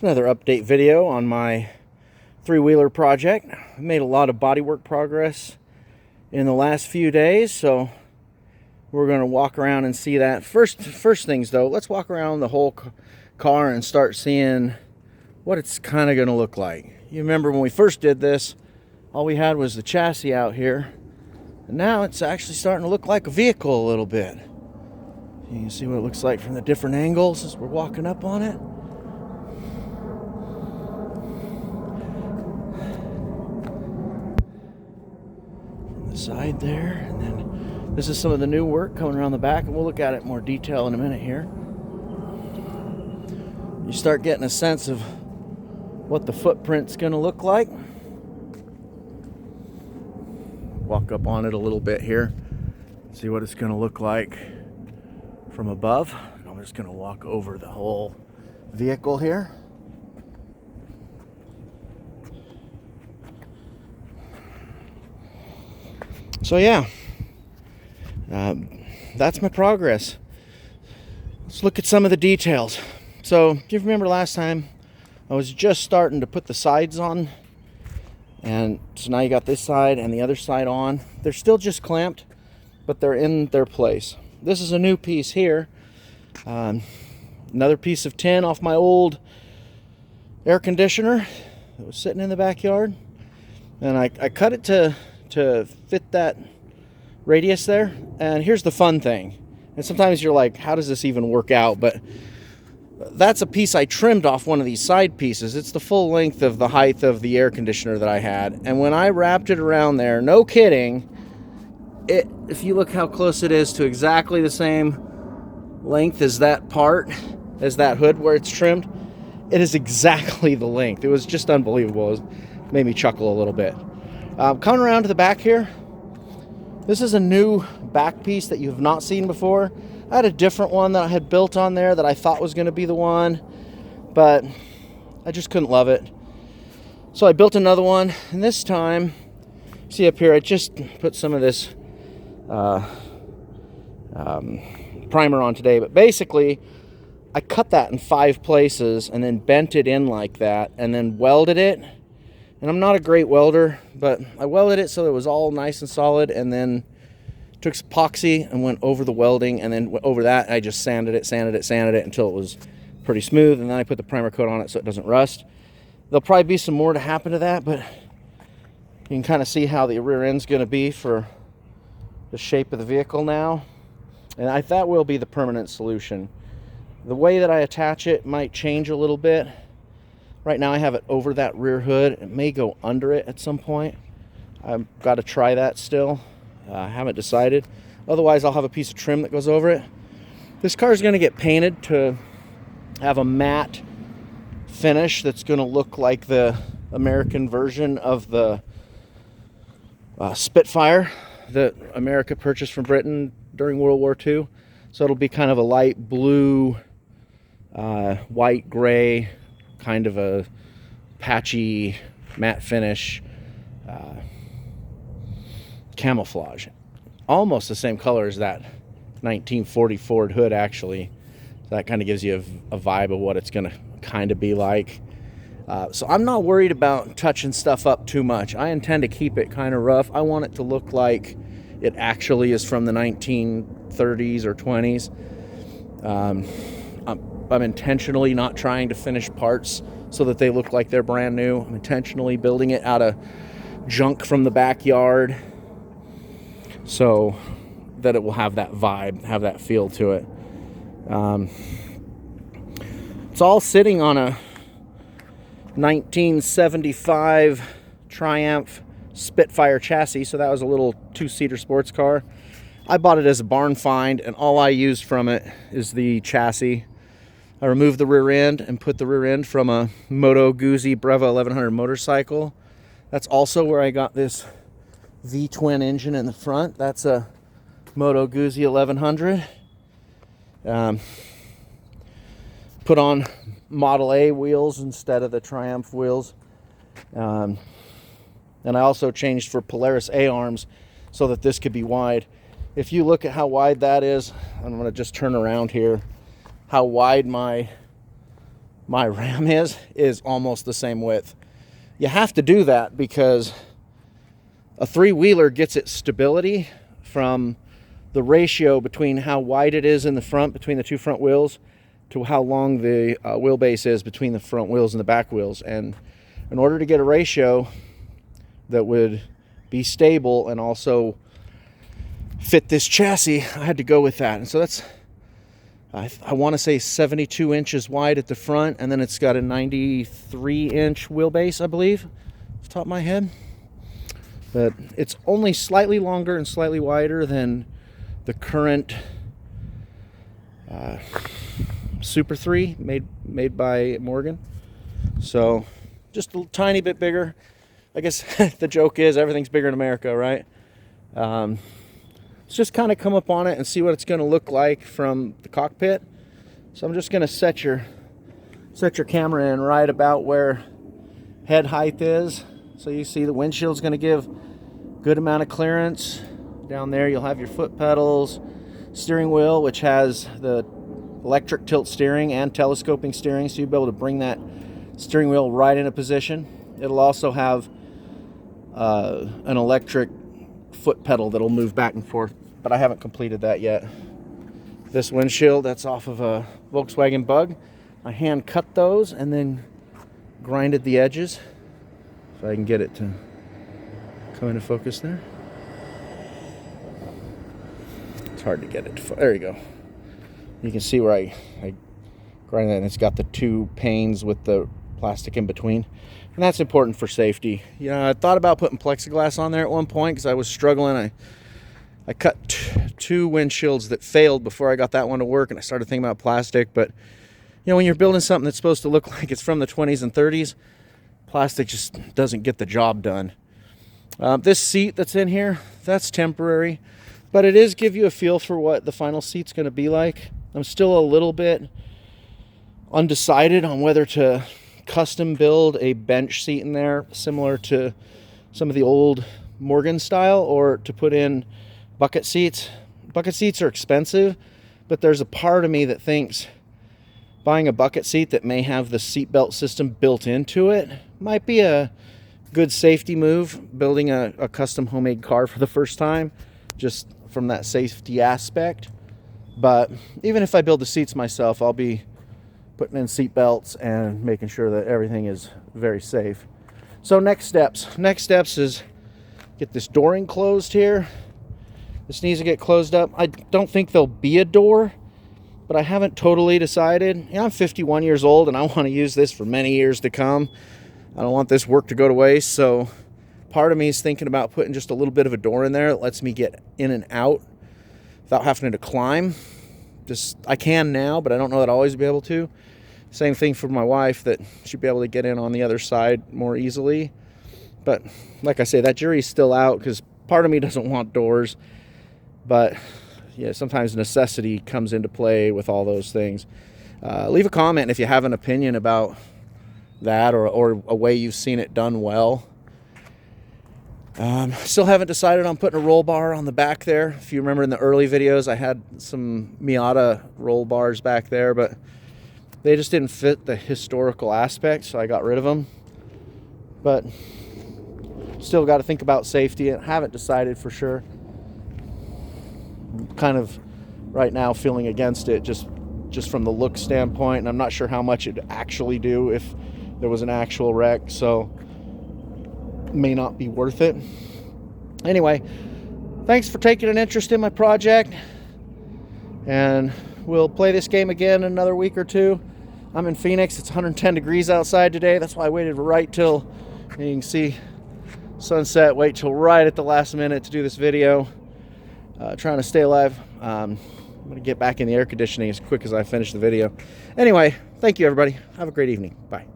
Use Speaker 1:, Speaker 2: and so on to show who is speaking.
Speaker 1: Another update video on my three-wheeler project. I made a lot of bodywork progress in the last few days, so we're going to walk around and see that. First things though, let's walk around the whole car and start seeing what it's kind of going to look like. You remember when we first did this, all we had was the chassis out here, and now it's actually starting to look like a vehicle a little bit. You can see what it looks like from the different angles as we're walking up on it. Side there, and then this is some of the new work coming around the back, and we'll look at it in more detail in a minute here. You start getting a sense of what the footprint's going to look like. Walk up on it a little bit here, see what it's going to look like from above. I'm just going to walk over the whole vehicle here. So yeah, that's my progress. Let's look at some of the details. So, do you remember last time I was just starting to put the sides on? And so now you got this side and the other side on. They're still just clamped, but they're in their place. This is a new piece here. Another piece of tin off my old air conditioner that was sitting in the backyard. And I cut it to fit that radius there. And here's the fun thing, and sometimes you're like, how does this even work out? But that's a piece I trimmed off one of these side pieces. It's the full length of the height of the air conditioner that I had, and when I wrapped it around there, no kidding, if you look how close it is to exactly the same length as that part, as that hood where it's trimmed, it is exactly the length. It was just unbelievable. It made me chuckle a little bit. Coming around to the back here, this is a new back piece that you have not seen before. I had a different one that I had built on there that I thought was going to be the one, but I just couldn't love it. So I built another one, and this time, see up here, I just put some of this primer on today, but basically, I cut that in 5 places and then bent it in like that and then welded it. And I'm not a great welder, but I welded it so it was all nice and solid, and then took some epoxy and went over the welding, and then over that, and I just sanded it until it was pretty smooth, and then I put the primer coat on it so it doesn't rust. There'll probably be some more to happen to that, but you can kind of see how the rear end's going to be for the shape of the vehicle now. And that will be the permanent solution. The way that I attach it might change a little bit. Right now I have it over that rear hood. It may go under it at some point. I've got to try that still. I haven't decided. Otherwise, I'll have a piece of trim that goes over it. This car is going to get painted to have a matte finish that's going to look like the American version of the Spitfire that America purchased from Britain during World War II. So it'll be kind of a light blue, white gray, kind of a patchy matte finish, camouflage, almost the same color as that 1940 Ford hood actually. So that kind of gives you a vibe of what it's going to kind of be like. So I'm not worried about touching stuff up too much. I intend to keep it kind of rough. I want it to look like it actually is from the 1930s or 20s. I'm intentionally not trying to finish parts so that they look like they're brand new. I'm intentionally building it out of junk from the backyard so that it will have that vibe, have that feel to it. It's all sitting on a 1975 Triumph Spitfire chassis, so that was a little 2-seater sports car. I bought it as a barn find, and all I used from it is the chassis. I removed the rear end and put the rear end from a Moto Guzzi Breva 1100 motorcycle. That's also where I got this V-twin engine in the front. That's a Moto Guzzi 1100. Put on Model A wheels instead of the Triumph wheels. And I also changed for Polaris A-arms so that this could be wide. If you look at how wide that is, I'm going to just turn around here, how wide my my ram is almost the same width. You have to do that because a three-wheeler gets its stability from the ratio between how wide it is in the front, between the two front wheels, to how long the wheelbase is between the front wheels and the back wheels. And in order to get a ratio that would be stable and also fit this chassis, I had to go with that. And so that's, I want to say 72 inches wide at the front, and then it's got a 93-inch wheelbase, I believe, off the top of my head. But it's only slightly longer and slightly wider than the current Super 3 made by Morgan. So just a tiny bit bigger. I guess the joke is everything's bigger in America, right? Let's just kind of come up on it and see what it's going to look like from the cockpit. So I'm just going to set your camera in right about where head height is. So you see the windshield's going to give good amount of clearance. Down there you'll have your foot pedals, steering wheel, which has the electric tilt steering and telescoping steering, so you'll be able to bring that steering wheel right into position. It'll also have an electric foot pedal that'll move back and forth, but I haven't completed that yet. This windshield, that's off of a Volkswagen Bug. I hand cut those and then grinded the edges. If I can get it to come into focus there. It's hard to get it to there you go. You can see where I grind that, and it's got the two panes with the plastic in between. And that's important for safety. You know, I thought about putting plexiglass on there at one point because I was struggling. I cut two windshields that failed before I got that one to work, and I started thinking about plastic. But, you know, when you're building something that's supposed to look like it's from the 20s and 30s, plastic just doesn't get the job done. This seat that's in here, that's temporary, but it is give you a feel for what the final seat's going to be like. I'm still a little bit undecided on whether to custom build a bench seat in there similar to some of the old Morgan style, or to put in bucket seats. Bucket seats are expensive, but there's a part of me that thinks buying a bucket seat that may have the seatbelt system built into it might be a good safety move, building a custom homemade car for the first time, just from that safety aspect. But even if I build the seats myself, I'll be putting in seat belts and making sure that everything is very safe. So next steps is get this door enclosed here. This needs to get closed up. I don't think there'll be a door, but I haven't totally decided. You know, I'm 51 years old and I want to use this for many years to come. I don't want this work to go to waste, so part of me is thinking about putting just a little bit of a door in there that lets me get in and out without having to climb. I can now, but I don't know that I'll always be able to. Same thing for my wife, that she'd be able to get in on the other side more easily. But like I say, that jury's still out because part of me doesn't want doors. But yeah, sometimes necessity comes into play with all those things. Leave a comment if you have an opinion about that, or a way you've seen it done well. Still haven't decided on putting a roll bar on the back there. If you remember in the early videos, I had some Miata roll bars back there, but they just didn't fit the historical aspect, so I got rid of them. But still got to think about safety. I haven't decided for sure. I'm kind of right now feeling against it just from the look standpoint, and I'm not sure how much it'd actually do if there was an actual wreck, so may not be worth it. Anyway, thanks for taking an interest in my project, and we'll play this game again in another week or two. I'm in Phoenix. It's 110 degrees outside today. That's why I waited right till, you can see sunset, wait till right at the last minute to do this video. Trying to stay alive. I'm going to get back in the air conditioning as quick as I finish the video. Anyway, thank you everybody. Have a great evening. Bye.